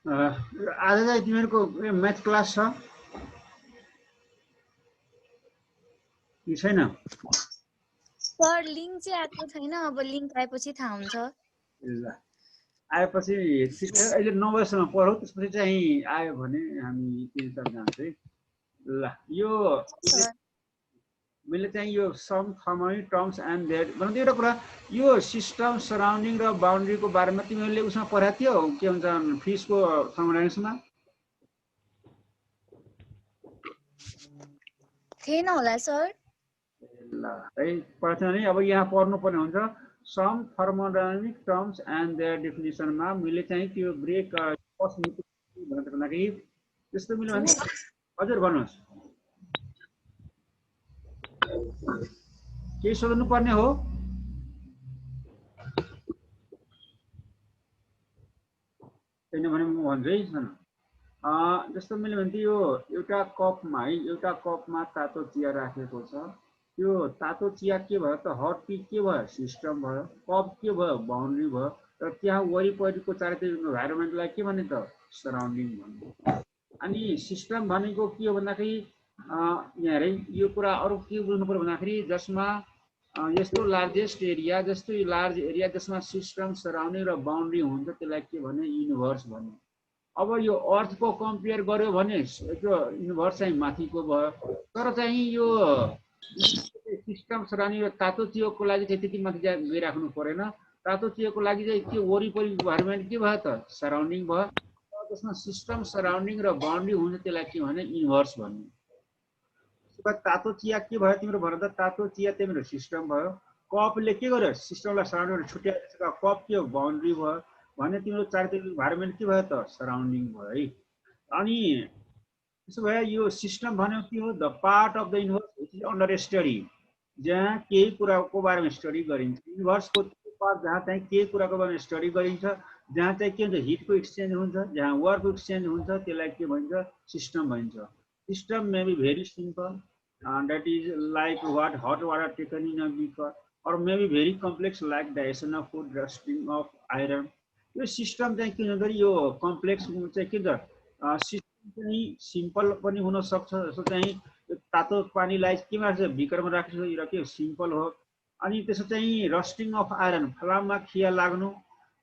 आज चाहिँ तिमीहरूको म्याथ क्लास छ कि छैन? सर लिंक चाहिँ आएको छैन, अब लिंक आएपछि थाहा हुन्छ। ल आएपछि अहिले 9 बजेसम्म पढौँ, त्यसपछि चाहिँ आयो भने हामी तिनतर्फ जान्छ है। ल यो मैले चाहिँ यो सम थर्मोनी टर्म्स एन्ड देयर भन्नु एउटा कुरा, यो सिस्टम सराउन्डिङ र बााउन्ड्रीको बारेमा तिमीहरूले उसमा पढाएको थियो के भन्छ फिसको थर्मोडाइनामिक्समा? थिएन होला सर। ल है पढाएको थिएन भने अब यहाँ पढ्नुपर्ने हुन्छ। Some thermodynamic terms and their डेफिनेसनमा मैले चाहिँ त्यो ब्रेक भन्दाखेरि त्यस्तो मैले भने हजुर भन्नुहोस्। केही सोध्नु पर्ने हो? छैन भने म भन्छु है। सुन जस्तो मैले भन्थेँ यो एउटा कपमा है, एउटा कपमा तातो चिया राखेको छ। त्यो तातो चिया के भयो त? हट टी के भयो? सिस्टम भयो। कप के भयो? बाउन्ड्री भयो। र त्यहाँ वरिपरिको चारैतिर इन्भाइरोमेन्टलाई के भने त? सराउन्डिङ भन्यो। अनि सिस्टम भनेको के हो भन्दाखेरि यहाँ है यो कुरा अरू के बुझ्नु पर्यो भन्दाखेरि जसमा यस्तो लार्जेस्ट एरिया, जस्तो लार्ज एरिया जसमा सिस्टम सराउन्डिङ र बाउन्ड्री हुन्छ त्यसलाई के भने? युनिभर्स भन्यो। अब यो अर्थको कम्पेयर गर्यो भने त्यो युनिभर्स चाहिँ माथिको भयो, तर चाहिँ यो सिस्टम सराउन्डिङ र तातो चियोको लागि चाहिँ त्यति माथि गइराख्नु परेन। तातो चियोको लागि चाहिँ त्यो वरिपरि इन्भाइरोमेन्ट के भयो त? सराउन्डिङ भयो। त्यसमा सिस्टम सराउन्डिङ र बाउन्ड्री हुन्छ, त्यसलाई के भने? युनिभर्स भन्यो। तातो चिया के भयो तिम्रो भन त? तातो चिया तिम्रो सिस्टम भयो। कपले के गर्यो? सिस्टमलाई सराउन्डिङ छुट्याएर कप के हो? बाउन्ड्री भयो भने तिम्रो चारैतिर इन्भाइरोमेन्ट के भयो त? सराउन्डिङ भयो है। अनि त्यसो भए यो सिस्टम भनेको के हो? The part of the universe which is under study, जहाँ केही कुराको बारेमा स्टडी गरिन्छ। युनिभर्सको त्यो पार्ट जहाँ चाहिँ केही कुराको बारेमा स्टडी गरिन्छ, जहाँ चाहिँ के हुन्छ? हिटको एक्सचेन्ज हुन्छ, जहाँ वर्कको एक्सचेन्ज हुन्छ, त्यसलाई के भन्छ? सिस्टम भन्छ। System may be very simple, that is like what hot water taken in a beaker, or maybe very complex like digestion of food, rusting of iron. यो सिस्टम चाहिँ के हुन्छ? यो कम्प्लेक्स चाहिँ के हुन्छ? सिस्टम चाहिँ सिम्पल पनि हुन सक्छ, जस्तो चाहिँ तातो पानीलाई केमा राख्छ? बिकरमा राख्छ, र के सिम्पल हो। अनि त्यसो चाहिँ रस्टिङ अफ आइरन, फलाममा खिया लाग्नु।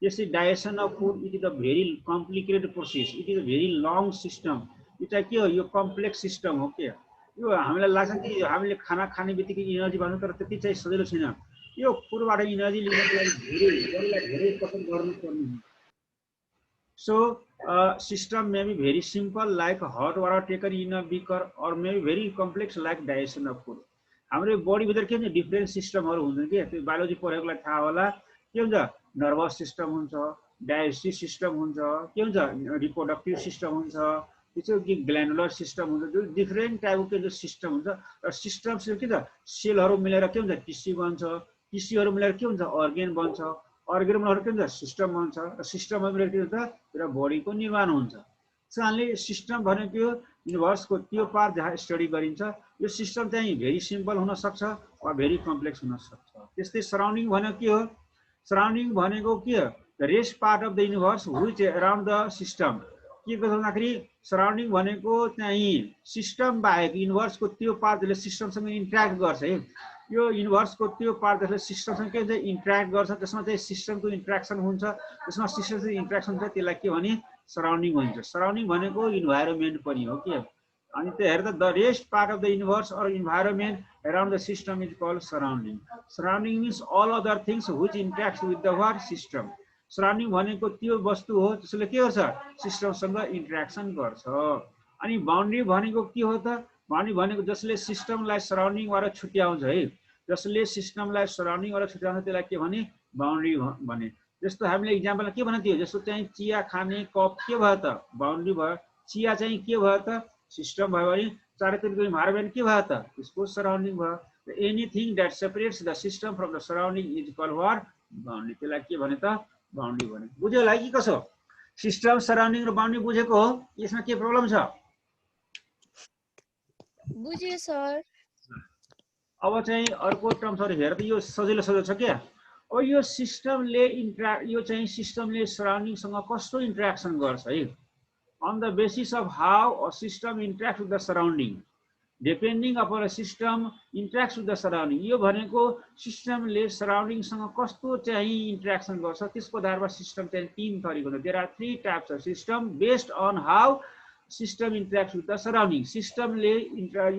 त्यसै digestion of food, it is a very complicated process, it is a very long system. यो चाहिँ के हो? यो कम्प्लेक्स सिस्टम हो के। यो हामीलाई लाग्छ कि हामीले खाना खाने बित्तिकै इनर्जी भन्नु, तर त्यति चाहिँ सजिलो छैन। यो फुडबाट इनर्जी लिनको लागि धेरै कसरत गर्नुपर्ने हुन्छ। So system may be very simple like hot water taken in a beaker, or may be very complex like digestion of food. हाम्रो बडी भित्र के हुन्छ? डिफ्रेन्ट सिस्टमहरू हुन्छन् के। त्यो बायोलोजी पढेकोलाई थाहा होला। के हुन्छ? नर्भस सिस्टम हुन्छ, डाइजेस्टिभ सिस्टम हुन्छ, के हुन्छ? रिप्रोडक्टिभ सिस्टम हुन्छ, त्यसो कि ग्ल्यान्डुलर सिस्टम हुन्छ। जो डिफ्रेन्ट टाइपको जो सिस्टम हुन्छ, र सिस्टम के त? सेलहरू मिलेर के हुन्छ? टिस्यु बन्छ, टिस्युहरू मिलेर के हुन्छ? अर्गेन बन्छ, अर्गेन मिलेर के हुन्छ? सिस्टम बन्छ, र सिस्टममा मिलेर के हुन्छ? र बडीको निर्माण हुन्छ। त्यसैले सिस्टम भनेको यो युनिभर्सको त्यो पार्ट जहाँ स्टडी गरिन्छ। यो सिस्टम चाहिँ भेरी सिम्पल हुन सक्छ वा भेरी कम्प्लेक्स हुन सक्छ। त्यस्तै सराउन्डिङ भनेको के हो? सराउन्डिङ भनेको के हो? The rest part of the universe which around the system. के गर्छ भन्दाखेरि सराउन्डिङ भनेको चाहिँ सिस्टम बाहेक युनिभर्सको त्यो पार्ट जसले सिस्टमसँग इन्ट्रेक्ट गर्छ है। यो युनिभर्सको त्यो पार्ट जसले सिस्टमसँग के हुन्छ? इन्ट्रेक्ट गर्छ। त्यसमा चाहिँ सिस्टमको इन्ट्रेक्सन हुन्छ, त्यसमा सिस्टमको इन्ट्रेक्सन हुन्छ, त्यसलाई के भने? सराउन्डिङ भन्छ। सराउन्डिङ भनेको इन्भाइरोमेन्ट पनि हो के। अनि त्यो हेर्दा the rest part of the universe or environment around the system is called surrounding. Surrounding means all other things which interacts with the what? System. Surrounding भनेको त्यो वस्तु हो जसले के गर्छ? सिस्टमसँग इन्ट्रेक्सन गर्छ। अनि बाउन्ड्री भनेको के हो त? बाउन्ड्री भनेको जसले सिस्टमलाई सराउन्डिङबाट छुट्याउँछ है, जसले सिस्टमलाई सराउन्डिङबाट छुट्याउँछ, त्यसलाई के भने? बाउन्ड्री भने। जस्तो हामीले इक्जाम्पलमा के भनेको थियो? जस्तो चाहिँ चिया खाने कप के भयो त? बाउन्ड्री भयो। चिया चाहिँ के भयो त? सिस्टम भयो भने चारैतिरको इन्भाइरोमेन्ट के भयो त? त्यसको सराउन्डिङ भयो। Anything that separates the system from the surrounding is called what? Boundary. त्यसलाई के भने त? बाउन्ड्री भने। बुझ्यो होला कि कसो? सिस्टम सराउन्डिङ र बाउन्ड्री बुझेको हो? यसमा के प्रब्लम छ? बुझ्यो सर। अब चाहिँ अर्को टर्म्सहरू हेर्दा यो सजिलो छ क्या। अब यो सिस्टमले यो चाहिँ सिस्टमले सराउन्डिङसँग कस्तो इन्ट्रेक्सन गर्छ है? on the basis of how a system interacts with the surrounding. Depending upon a system interacts with the surrounding. यो भनेको सिस्टमले सराउन्डिङसँग कस्तो चाहिँ इन्टरेक्सन गर्छ त्यसको आधारमा सिस्टम चाहिँ तीन थरीको हुन्छ. There are three types of system based on how system interacts with the surrounding. सिस्टमले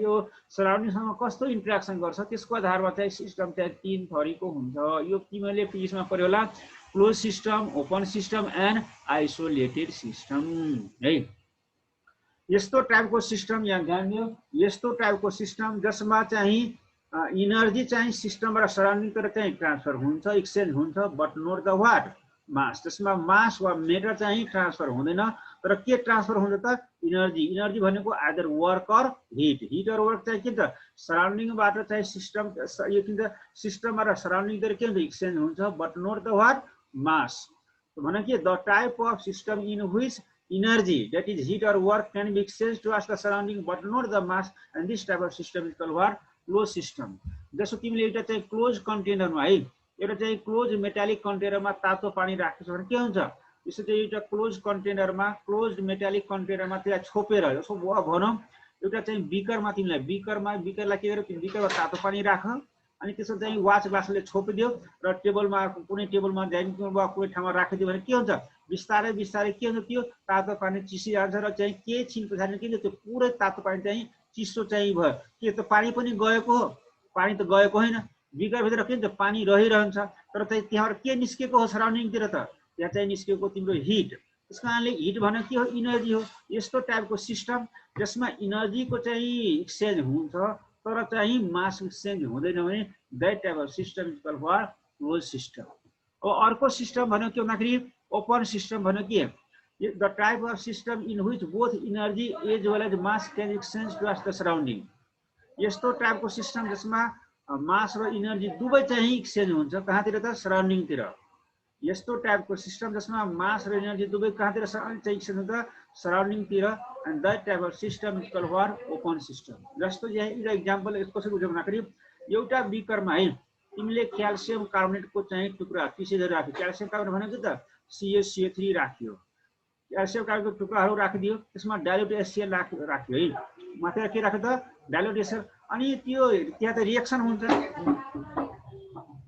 यो सराउन्डिङसँग कस्तो इन्टरेक्सन गर्छ त्यसको आधारमा चाहिँ सिस्टम चाहिँ तीन थरीको हुन्छ. यो तिमीले पेजमा पढ्यो होला. Close system, open system and isolated system है. यस्तो टाइपको सिस्टम यहाँ ध्यान दियो. यस्तो टाइपको सिस्टम जसमा चाहिँ इनर्जी चाहिँ सिस्टमबाट सराउन्डिङतिर चाहिँ ट्रान्सफर हुन्छ, एक्सचेन्ज हुन्छ, बट नोट द वाट मास. त्यसमा मास वा मेटर चाहिँ ट्रान्सफर हुँदैन. तर के ट्रान्सफर हुन्छ त? इनर्जी. इनर्जी भनेको either work or heat. Heat or work चाहिँ के त सराउन्डिङबाट चाहिँ सिस्टम यो के त सिस्टमबाट सराउन्डिङतिर के हुन्छ एक्सचेन्ज हुन्छ, बट नोट द वाट मास. भने के the type of system in which energy, that is heat or work, can be exchanged towards the surrounding but not the mass, and this type of system is called what? Closed system. जस्तो तिमीले एउटा चाहिँ close कन्टेनरमा है एउटा चाहिँ close metallic कन्टेनरमा तातो पानी राखेको छ भने के हुन्छ? यसो चाहिँ एउटा क्लोज कन्टेनरमा क्लोज मेटालिक कन्टेनरमा त्यसलाई छोपेर यसो भनौँ एउटा चाहिँ बिकरमा तिमीलाई बिकरलाई के गर्यो? बिकरमा तातो पानी राख अनि त्यसो चाहिँ वाच ग्लासले छोपिदियो र टेबलमा कुनै टेबलमा डाइनिङ टेबलमा कुनै ठाउँमा राखिदियो भने के हुन्छ? बिस्तारै बिस्तारै के हुन्छ? त्यो तातो पानी चिसिहाल्छ र चाहिँ के छिन पछाडि के त्यो पुरै तातो पानी चाहिँ चिसो चाहिँ भयो. के त पानी पनि गएको हो? पानी त गएको होइन. बिकरभित्र के हुन्छ? पानी रहिरहन्छ. तर चाहिँ त्यहाँबाट के निस्केको हो सराउन्डिङतिर त? त्यहाँ चाहिँ निस्केको तिम्रो हिट. त्यस कारणले हिट भनेको के हो? इनर्जी हो. यस्तो टाइपको सिस्टम जसमा इनर्जीको चाहिँ एक्सचेन्ज हुन्छ तर चाहिँ मास एक्सचेन्ज हुँदैन भने that type of system is called what? Closed system. अब अर्को सिस्टम भनेको के भन्दाखेरि ओपन सिस्टम भनेको के? The type of system in which both energy as well as mass can exchange towards the surrounding. यस्तो टाइपको सिस्टम जसमा मास र इनर्जी दुवै चाहिँ एक्सचेन्ज हुन्छ. कहाँतिर त? सराउन्डिङतिर. यस्तो टाइपको सिस्टम जसमा मास र इनर्जी दुवै कहाँतिर चाहिँ एक्सचेन्ज हुन्छ? सराउन्डिङतिर. And that type of system is called what? Open system. जस्तो यहाँ एउटा इक्जाम्पल कसरी बुझ्यो भन्दाखेरि एउटा बिकरमा है तिमीले क्याल्सियम कार्बोनेटको चाहिँ टुक्रा पिसेर राख्यो. क्याल्सियम कार्बोनेट भनेको त CaCO3 राख्यो. क्याल्सियम कार्बोनेटको टुक्राहरू राखिदियो. त्यसमा डाइल्युट HCl राख्यो है. माथि के राख्यो त? Dilute HCl. अनि त्यो त्यहाँ त रिएक्सन हुन्छ.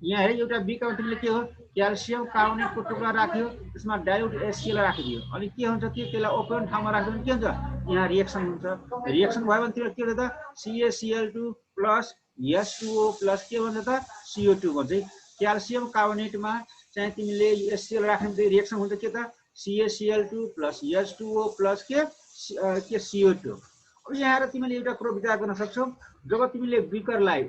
यहाँ हेर एउटा बिकरमा तिमीले के हो? क्याल्सियम कार्बोनेटको टुक्रा राख्यो. त्यसमा डाइल्युट HCl राखिदियो. अनि के हुन्छ? त्यसलाई ओपन ठाउँमा राख्यो भने के हुन्छ? यहाँ रिएक्सन हुन्छ. रिएक्सन भयो भने त्यो के हुन्छ त? CaCl2 प्लस H2O प्लस के भन्छ त? CO2 भन्छ. क्याल्सियम कार्बोनेटमा चाहिँ तिमीले HCl राख्ने त्यो रिएक्सन हुन्छ के त? CaCl2 प्लस H2O प्लस के CO2. अब यहाँ तिमीले एउटा कुरो विचार गर्न सक्छौ. जब तिमीले बिकरलाई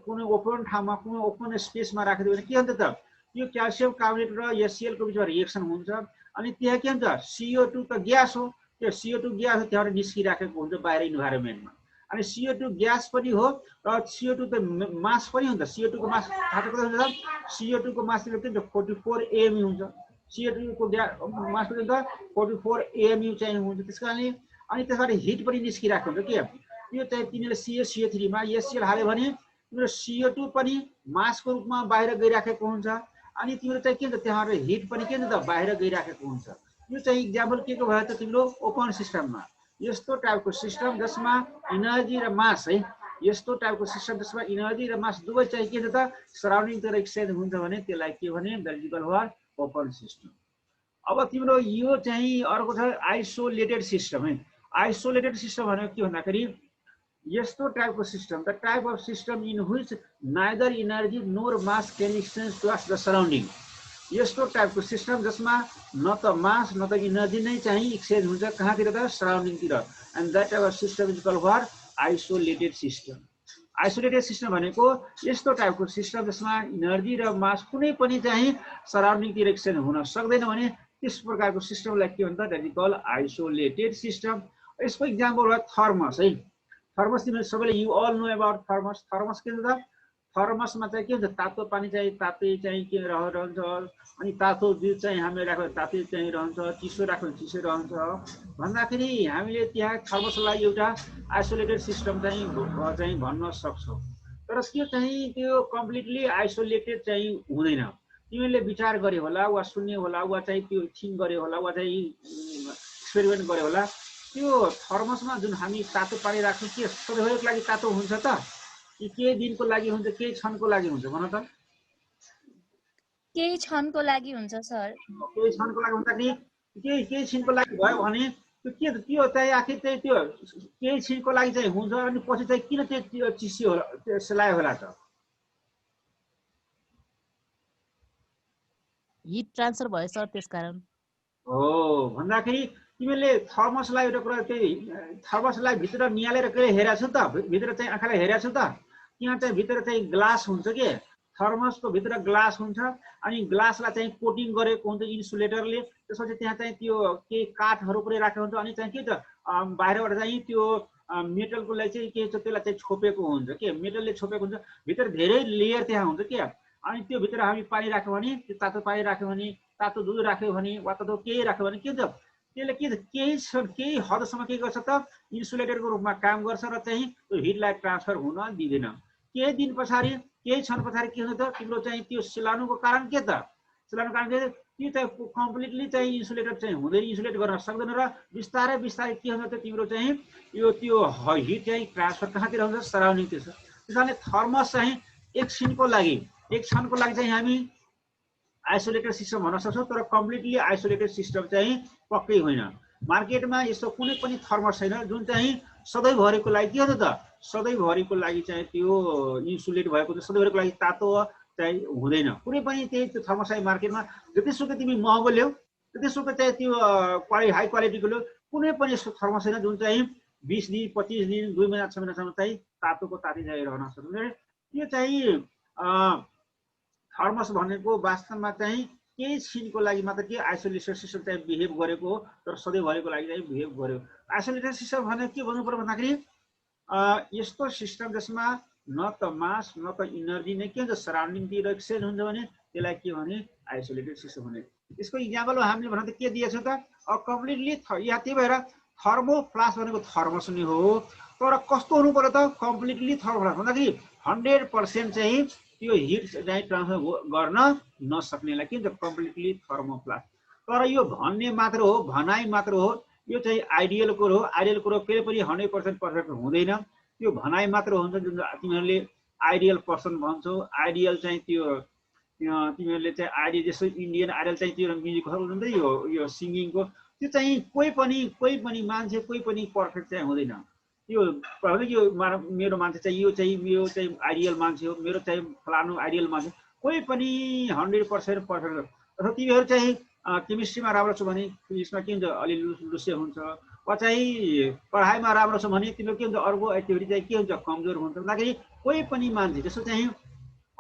कुनै ओपन ठाउँमा कुनै ओपन स्पेसमा राखिदियो भने के हुन्छ त? यो क्याल्सियम कार्बोनेट र HCl को बिचमा रिएक्सन हुन्छ. अनि त्यहाँ के हुन्छ? CO2 त ग्यास हो. त्यो CO2 ग्यास त्यहाँबाट निस्किराखेको हुन्छ बाहिर इन्भाइरोमेन्टमा. अनि CO2 ग्यास पनि हो र CO2 त मास पनि हुन्छ. CO2 को मास थाहा कति हुन्छ? CO2 को मास के हुन्छ? 44 AMU हुन्छ. CO2 को मास के हुन्छ? 44 AMU चाहिँ हुन्छ. त्यसकारणले अनि त्यसबाट हिट पनि निस्किराखेको हुन्छ. के यो चाहिँ तिमीले CaCO3 मा HCl हाल्यो भने तिम्रो CO2 पनि मासको रूपमा बाहिर गइराखेको हुन्छ. अनि तिम्रो चाहिँ के हुन्छ? त्यहाँबाट हिट पनि के हुन्छ त? बाहिर गइराखेको हुन्छ. यो चाहिँ इक्जाम्पल के को भयो त? तिम्रो ओपन सिस्टममा. यस्तो टाइपको सिस्टम जसमा इनर्जी र मास है यस्तो टाइपको सिस्टम जसमा इनर्जी र मास दुवै चाहिँ के छ त? सराउन्डिङतिर एक्सचेन्ज हुन्छ भने त्यसलाई के भने? That is called what? Open system. अब तिम्रो यो चाहिँ अर्को छ आइसोलेटेड सिस्टम है. आइसोलेटेड सिस्टम भनेको के भन्दाखेरि यस्तो टाइपको system the type of system in which neither energy nor mass can exchange towards the surrounding. यस्तो टाइपको सिस्टम जसमा न त मास न त इनर्जी नै चाहिँ एक्सचेन्ज हुन्छ. कहाँतिर त? सराउन्डिङतिर. And that type of system is called what? Isolated system. Isolated system भनेको यस्तो टाइपको सिस्टम जसमा इनर्जी र मास कुनै पनि चाहिँ सराउन्डिङतिर एक्सचेन्ज हुन सक्दैन भने त्यस प्रकारको सिस्टमलाई के भन्छ? That is called isolated system. यसको इक्जाम्पल हो थर्मस है. थर्मस तिमीले सबैले you all know about thermos. Thermos के हुन्छ? थर्मसमा चाहिँ के हुन्छ? तातो पानी चाहिँ तातै चाहिँ के रहन्छ. अनि तातो दुध चाहिँ हामीले राख्यो तातै चाहिँ रहन्छ. चिसो राख्यो चिसो रहन्छ. भन्दाखेरि हामीले त्यहाँ थर्मसलाई एउटा आइसोलेटेड सिस्टम चाहिँ भन्न सक्छौँ. तर त्यो चाहिँ त्यो कम्प्लिटली आइसोलेटेड चाहिँ हुँदैन. तिमीले विचार गर्यो होला वा सुन्यो होला वा चाहिँ त्यो थिङ्क गर्यो होला वा चाहिँ एक्सपेरिमेन्ट गरे होला त्यो थर्मसमा जुन हामी तातो पानी राख्छौँ के सधैँभरिको लागि तातो हुन्छ त कि केही दिनको लागि हुन्छ केही क्षणको लागि हुन्छ भन त केही क्षणको लागि हुन्छ सर केही क्षणको लागि हुँदाखेरि केही क्षणको लागि भयो भने त्यो चाहिँ आखिर चाहिँ त्यो केही क्षणको लागि चाहिँ हुन्छ अनि पछि चाहिँ किन त्यो चिसियो होला त्यो सेलायो होला त हिट ट्रान्सफर भयो सर त्यसकारण हो भन्दाखेरि तिमीले थर्मसलाई एउटा कुरा त्यही थर्मसलाई भित्र निहालेर कहिले हेरेको छु त भित्र चाहिँ आँखाले हेरेको छु त त्यहाँ चाहिँ भित्र चाहिँ ग्लास हुन्छ के थर्मसको भित्र ग्लास हुन्छ अनि ग्लासलाई चाहिँ कोटिङ गरेको हुन्छ इन्सुलेटरले त्यसपछि त्यहाँ चाहिँ त्यो केही काठहरू पनि राखेको हुन्छ अनि चाहिँ के त बाहिरबाट चाहिँ त्यो मेटलको लागि चाहिँ के छ त्यसलाई चाहिँ छोपेको हुन्छ के मेटलले छोपेको हुन्छ भित्र धेरै लेयर त्यहाँ हुन्छ के अनि त्यो भित्र हामी पानी राख्यो भने त्यो तातो पानी राख्यो भने तातो दुध राख्यो भने वा तातो केही राख्यो भने के हुन्छ त्यसले के केही हदसम्म के गर्छ त इन्सुलेटरको रूपमा काम गर्छ र चाहिँ त्यो हिटलाई ट्रान्सफर हुन दिँदैन केही दिन पछाडि केही क्षण पछाडि के हुन्छ त तिम्रो चाहिँ त्यो सेलानुको कारण के त सेलानुको कारण के त्यो चाहिँ कम्प्लिटली चाहिँ इन्सुलेटर चाहिँ हुँदैन इन्सुलेट गर्न सक्दैन र बिस्तारै बिस्तारै के हुन्छ त तिम्रो चाहिँ त्यो हिट चाहिँ ट्रान्सफर कहाँतिर हुन्छ सराउन्डिङतिर छ त्यस कारणले थर्मस चाहिँ एक क्षणको लागि चाहिँ हामी आइसोलेटेड सिस्टम भन्न सक्छौँ तर कम्प्लिटली आइसोलेटेड सिस्टम चाहिँ पक्कै होइन मार्केटमा यस्तो कुनै पनि थर्मस छैन जुन चाहिँ सधैँभरिको लागि के हुन्छ त सधैँभरिको लागि चाहिँ त्यो इन्सुलेट भएको हुन्छ सधैँभरिको लागि तातो चाहिँ हुँदैन कुनै पनि त्यही त्यो थर्मस चाहिँ मार्केटमा जतिसुकै तिमी महँगो ल्याऊ जतिसुकै चाहिँ त्यो हाई क्वालिटीको ल्याऊ कुनै पनि यस्तो थर्मस छैन जुन चाहिँ 20 दिन 25 दिन 2 महिना 6 महिनासम्म चाहिँ तातोको तातै चाहिँ रहन सक्छ त्यो चाहिँ थर्मस भनेको वास्तवमा चाहिँ केही क्षणको लागि मात्र के आइसोलेसन सिस्टम चाहिँ बिहेभ गरेको हो तर सधैँभरिको लागि चाहिँ बिहेभ गर्यो आइसोलेटेड सिस्टम भनेको के भन्नु पर्यो भन्दाखेरि यस्तो सिस्टम जसमा न त मास न त इनर्जी नै के हुन्छ सराउन्डिङतिर एक्सचेन्ज हुन्छ भने त्यसलाई के भने आइसोलेटेड सिस्टम भने यसको इक्जाम्पलमा हामीले भन्दा त के दिएको छ त कम्प्लिटली यहाँ त्यही भएर थर्मोफ्लास्क भनेको थर्मस नै हो तर कस्तो हुनु पर्यो त कम्प्लिटली थर्मोफ्लास्क भन्दाखेरि 100% चाहिँ त्यो हिट चाहिँ ट्रान्सफर गर्न नसक्नेलाई के भन्छ कम्प्लिटली थर्मोफ्लास्क तर यो भन्ने मात्र हो भनाइ मात्र हो यो चाहिँ आइडियल कुरो हो आइडियल कुरो कहिले पनि 100% पर्फेक्ट हुँदैन त्यो भनाइ मात्र हुन्छ जुन तिमीहरूले आइडियल पर्सन भन्छौ आइडियल चाहिँ त्यो तिमीहरूले चाहिँ आइडियल जस्तो इन्डियन आइडल चाहिँ त्यो म्युजिकहरू हुन्छ नि यो सिङ्गिङको त्यो चाहिँ कोही पनि मान्छे कोही पनि पर्फेक्ट चाहिँ हुँदैन यो यो मेरो मान्छे चाहिँ यो चाहिँ आइडियल मान्छे हो मेरो चाहिँ फलानु आइडियल मान्छे कोही पनि 100% पर्फेक्ट अथवा तिमीहरू चाहिँ केमिस्ट्रीमा राम्रो छ भने फिजिक्समा के हुन्छ अलि लुसे हुन्छ वा चाहिँ पढाइमा राम्रो छ भने तिम्रो के हुन्छ अर्को एक्टिभिटी चाहिँ के हुन्छ कमजोर हुन्छ भन्दाखेरि कोही पनि मान्छे जस्तो चाहिँ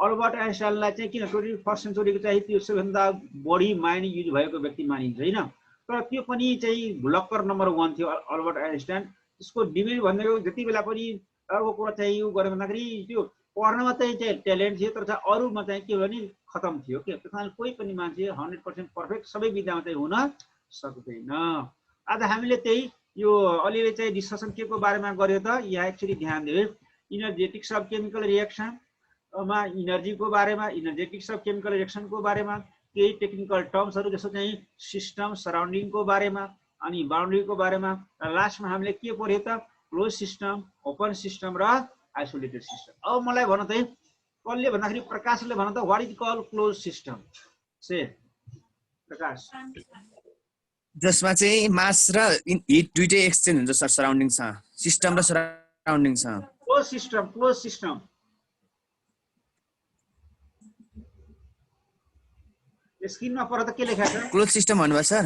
अल्बर्ट आइन्स्टाइनलाई चाहिँ किन 21st सेन्चुरीको चाहिँ त्यो सबैभन्दा बढी माइन्ड युज भएको व्यक्ति मानिन्छ होइन तर त्यो पनि चाहिँ भुलक्कर नम्बर 1 थियो अल्बर्ट आइन्स्टाइन त्यसको डिमेन्ड भनेको जति बेला पनि अर्को कुरा चाहिँ यो गर्यो भन्दाखेरि त्यो पढ्नमा चाहिँ ट्यालेन्ट थियो तर चाहिँ अरूमा चाहिँ के भने खतम थियो के त्यस कारण कोही पनि मान्छे 100% पर्फेक्ट सबै विधामा चाहिँ हुन सक्दैन आज हामीले त्यही यो अलिअलि चाहिँ डिस्कसन के को बारेमा गर्यो त यहाँ एक्चुअली ध्यान दियो इनर्जेटिक्स अफ केमिकल रिएक्सनमा इनर्जीको बारेमा इनर्जेटिक्स अफ केमिकल रिएक्सनको बारेमा केही टेक्निकल टर्म्सहरू जस्तो चाहिँ सिस्टम सराउन्डिङको बारेमा अनि बाउन्ड्रीको बारेमा लास्टमा हामीले के पढ्यो त क्लोज सिस्टम ओपन सिस्टम र आइसोलेटेड सिस्टम अब मलाई भन त कसले भन्दाखेरि प्रकाशले भन त what is called close system say Prakash जसमा चाहिँ मास र हिट दुईटै एक्सचेन्ज हुन्छ सर सराउन्डिङसँग सिस्टम र सराउन्डिङसँग क्लोज सिस्टम स्क्रिनमा पर त के लेखेको छ क्लोज सिस्टम भन्नुभयो सर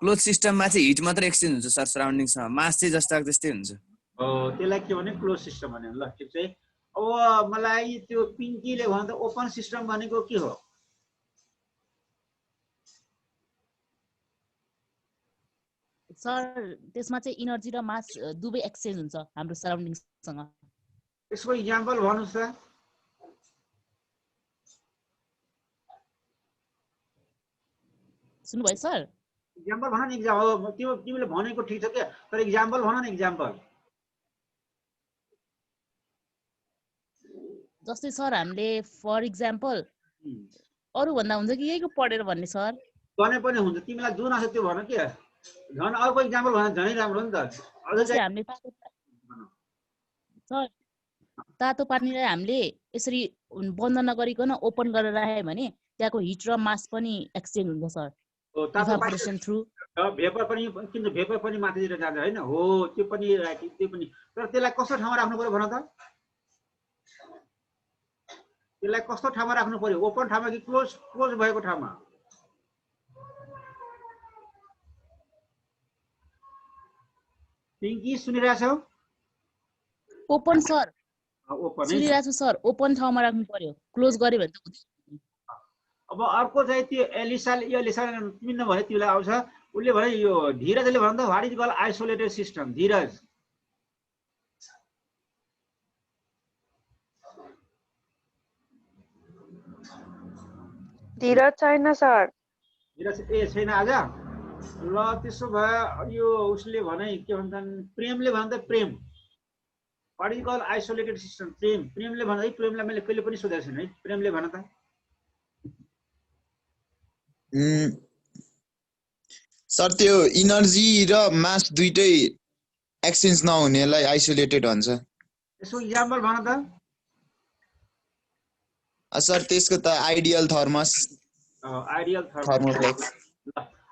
क्लोज सिस्टममा चाहिँ हिट मात्र एक्सचेन्ज हुन्छ सर सराउन्डिङसँग मास चाहिँ जस्ताको त्यस्तै हुन्छ हो त्यसलाई के भने क्लोज सिस्टम भन्ने ल ठिक छ अब मलाई त्यो पिङ्कीले भन्छ त ओपन सिस्टम भनेको के हो सर त्यसमा चाहिँ इनर्जी र मास दुवै एक्सचेन्ज हुन्छ हाम्रो सराउन्डिङसँग यसको इक्जाम्पल भन्नुस् त सुन्नुभयो सर इक्जाम्पल भन न इक्जाम्पल त्यो तिमीले भनेको ठिक छ के तर इक्जाम्पल भन न इक्जाम्पल जस्तै सर हामीले फर इक्जाम्पल 1 + 1 = 2 = 2 2 + 2 = 4 4 + 4 = 6 6 + 6 = 12 12 + 2 = 16 16 + 2 = 24 24 + 2 = अरू भन्दा हुन्छ कि यहीको पढेर भन्ने सर? भने पनि हुन्छ, तिमीलाई जुन आछ त्यो भन के। झन् अर्को इक्जाम्पल भन, झनै राम्रो नि त। अझ जस्तै चाहिँ हामीले सर तातो पानीलाई हामीले यसरी बन्द नगरिकन ओपन गरेर राख्यो भने त्यहाँको हिट र मास पनि एक्सचेन्ज हुन्छ सर, तातो इभापोरेसन थ्रु। भेपर पनि किन भेपर पनि माथितिर जान्छ हैन? हो त्यो पनि राइट, त्यो पनि। तर त्यसलाई कस्तो ठाउँमा राख्नु पर्यो भन त? त्यसलाई कस्तो ठाउँमा राख्नु पर्यो? ओपन ठाउँमा कि क्लोज भएको ठाउँमा? पिङ्की सुनिरहेछौ? ओपन सर, ओपन है। सुनिरहेको छु सर। ओपन ठाउँमा राख्नु पर्यो, क्लोज गर्यो भने त हुँदैन। अब अर्को चाहिँ त्यो एलिसा तिमी नभने तिमीलाई आउँछ। उसले भने यो धीरजले भन त, what is called isolated system? Dheeraj छैन सर। धीरज छैन आज। ल त्यसो भए यो उसले भने के भन्छन्, प्रेमले भन्छ प्रेम, what is called isolated system? प्रेमले भन्छ है। प्रेमलाई मैले कहिले पनि सोधेको छैन है। प्रेमले भन त। सर त्यो इनर्जी र मास दुईटै एक्सचेन्ज नहुनेलाई आइसोलेटेड भन्छ। यसको इक्जाम्पल भन त। सर त्यसको त आइडियल थर्मस। Ideal thermos.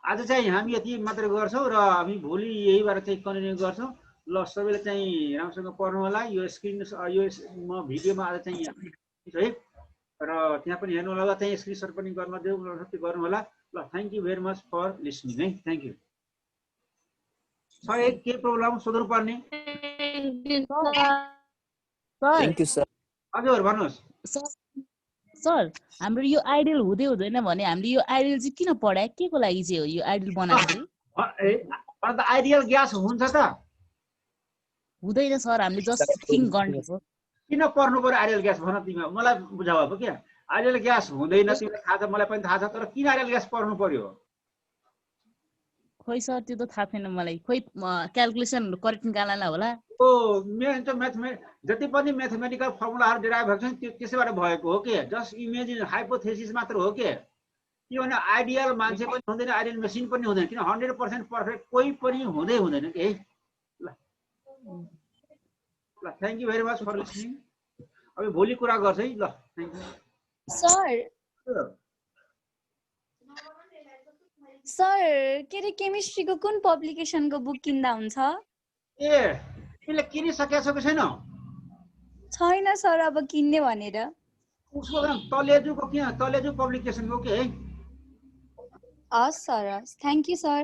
आज चाहिँ हामी यति मात्र गर्छौँ र हामी भोलि यहीबाट चाहिँ कन्टिन्यू गर्छौँ। ल सबैले चाहिँ राम्रोसँग पढ्नु होला। यो स्क्रिन यो म भिडियोमा आज चाहिँ है, र त्यहाँ पनि हेर्नु होला। चाहिँ स्क्रिनसट पनि गर्न देऊ, गर्नु होला। ल thank you very much for listening है। Thank you sir. के प्रब्लम सोध्नु पर्ने? Thank you sir. हजुर भन्नुहोस् सर। हाम्रो यो आइडियल हुँदै हुँदैन भने हामीले यो आइडियल चाहिँ किन पढाए? के को लागि चाहिँ हो यो आइडियल बनाएको? अन्त आइडियल ग्यास हुन्छ त? हुँदैन सर, हामीले जस्ट थिङ्क गर्ने हो। किन पढ्नु पर्यो आइडियल ग्यास? भन तिमी, मलाई बुझाऊ अब। क्या आइडियल ग्यास हुँदैन तिमीलाई थाहा छ, मलाई पनि थाहा छ, तर किन आइडियल ग्यास पढ्नु पर्यो? खोइ सर त्यो त थाहा छैन मलाई। खोइ क्याल्कुलेसन करेक्ट निकाल्नलाई होला। जति पनि म्याथमेटिकल फर्मुलाहरू डिराइभ भएको छ त्यो त्यसैबाट भएको हो के। जस्ट इमेजिन, हाइपोथेसिस मात्र हो के। किनभने आइडियल मान्छे पनि हुँदैन, आइडियल मेसिन पनि हुँदैन। किन 100% पर्फेक्ट कोही पनि हुँदैन के। ल thank you very much for listening. अब भोलि कुरा गर्छ है। ल थ्याङ्क यू सर। के अरे केमिस्ट्रीको कुन पब्लिकेसनको बुक किन्दा हुन्छ? तिमीले किनिसकेको छौ कि छैन? छैन सर, अब किन्ने भनेर। उसको तलेजुको किन? तलेजु पब्लिकेसनको के है। हस् सर, थ्याङ्क यू सर।